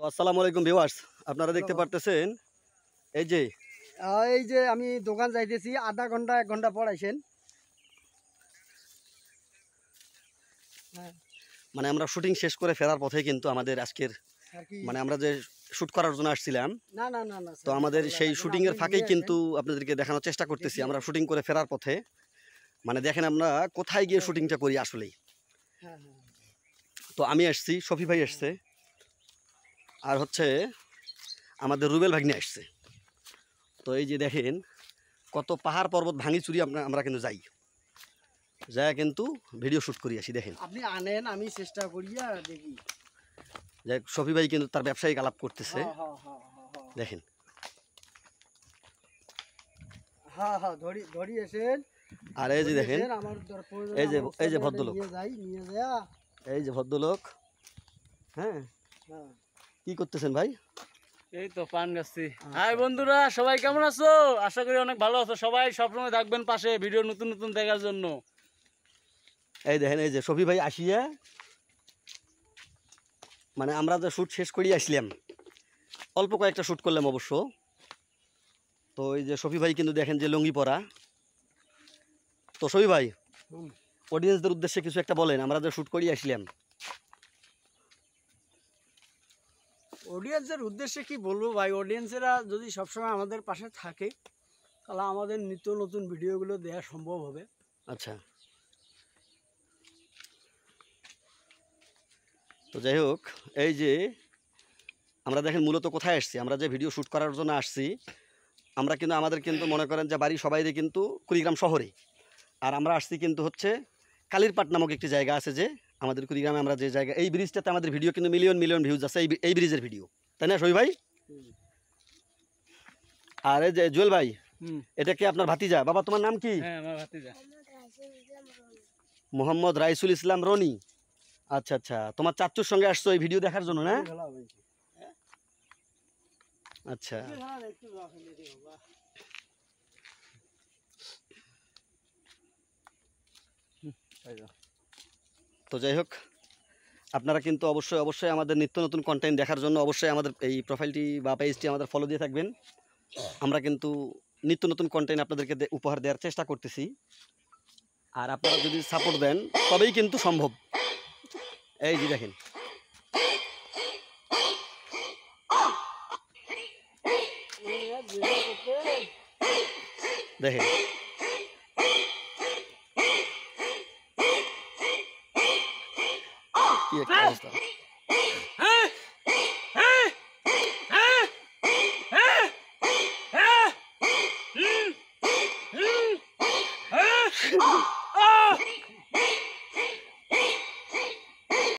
আসসালামু আলাইকুম ভিউয়ার্স, আপনারা দেখতে পারতেছেন এই যে আমি দোকান যাইতেছি, আধা ঘন্টা 1 ঘন্টা পর আইসেন। মানে আমরা শুটিং শেষ করে ফেরার পথে কিন্তু আমাদের আজকের মানে আমরা যে শুট করার জন্য আসছিলাম, না না না না তো আমাদের সেই শুটিং এর ফাঁকেই কিন্তু আপনাদেরকে দেখানোর চেষ্টা করতেছি আমরা শুটিং করে ফেরার পথে। মানে দেখেন আমরা কোথায় গিয়ে শুটিংটা করি আসলেই। তো আমি আসছি, শফি ভাই আসছে, আর হচ্ছে আমাদের রুবেল ভাগ্নে আসছে। তো এই যে দেখেন কত পাহাড় পর্বত ভাঙি চুরি আমরা কিন্তু যাই কিন্তু ভিডিও শুট করি আসি। দেখেন আপনি আনেন, আমি চেষ্টা করিয়া দেখি। যাই শফি ভাই কিন্তু তার ব্যবসায়িক আলাপ করতেছে। দেখেন ধরি এসেন। আর এই যে দেখেন এই যে ভদ্রলোক, এই যে ভদ্রলোক, হ্যাঁ কি করতেছেন ভাই? এই তো পান গাছি। হাই বন্ধুরা, সবাই কেমন আছো? আশা করি অনেক ভালো আছো। সবাই সবসময় থাকবেন পাশে ভিডিও নতুন নতুন দেখার জন্য। এই দেখেন এই যে শফি ভাই আসিয়া, মানে আমরা যে শ্যুট শেষ করি আসলাম, অল্প কয়েকটা শ্যুট করলাম অবশ্য। তো এই যে শফি ভাই কিন্তু দেখেন যে লুঙ্গি পরা। তো শফি ভাই, অডিয়েন্সদের উদ্দেশ্যে কিছু একটা বলেন, আমরা যে শ্যুট করি আসলাম। অডিয়েন্সের উদ্দেশ্যে কি বলবো ভাই, অডিয়েন্সেরা যদি সবসময় আমাদের পাশে থাকে তাহলে আমাদের নিত্য নতুন ভিডিওগুলো দেওয়া সম্ভব হবে। আচ্ছা, তো যাই হোক, এই যে আমরা দেখেন মূলত কোথায় আসছি, আমরা যে ভিডিও শ্যুট করার জন্য আসছি, আমরা কিন্তু আমাদের কিন্তু মনে করেন যে বাড়ি সবাইরে কিন্তু কুড়িগ্রাম শহরে। আর আমরা আসছি কিন্তু হচ্ছে কালীরপাট নামক একটি জায়গা আছে যে আমাদের কুড়িগ্রামে, আমরা যে জায়গা, এই ব্রিজটাতে আমাদের ভিডিও কিন্তু মিলিয়ন মিলিয়ন ভিউজ আছে এই ব্রিজের ভিডিও, তাই না শফি ভাই? আর এই যে জুয়েল ভাই, এটা কি আপনার ভাতিজা? বাবা তোমার নাম কি? মোহাম্মদ রাইসুল ইসলাম রনি। আচ্ছা আচ্ছা, তোমার চাচ্চুর সঙ্গে আসছো এই ভিডিও দেখার জন্য না? আচ্ছা, তো যাই হোক, আপনারা কিন্তু অবশ্যই অবশ্যই আমাদের নিত্য নতুন কন্টেন্ট দেখার জন্য অবশ্যই আমাদের এই প্রোফাইলটি বা পেজটি আমাদের ফলো দিয়ে থাকবেন। আমরা কিন্তু নিত্য নতুন কন্টেন্ট আপনাদেরকে উপহার দেওয়ার চেষ্টা করতেছি, আর আপনারা যদি সাপোর্ট দেন তবেই কিন্তু সম্ভব। এই যে দেখেন, দেখেন কি একটা অবস্থা।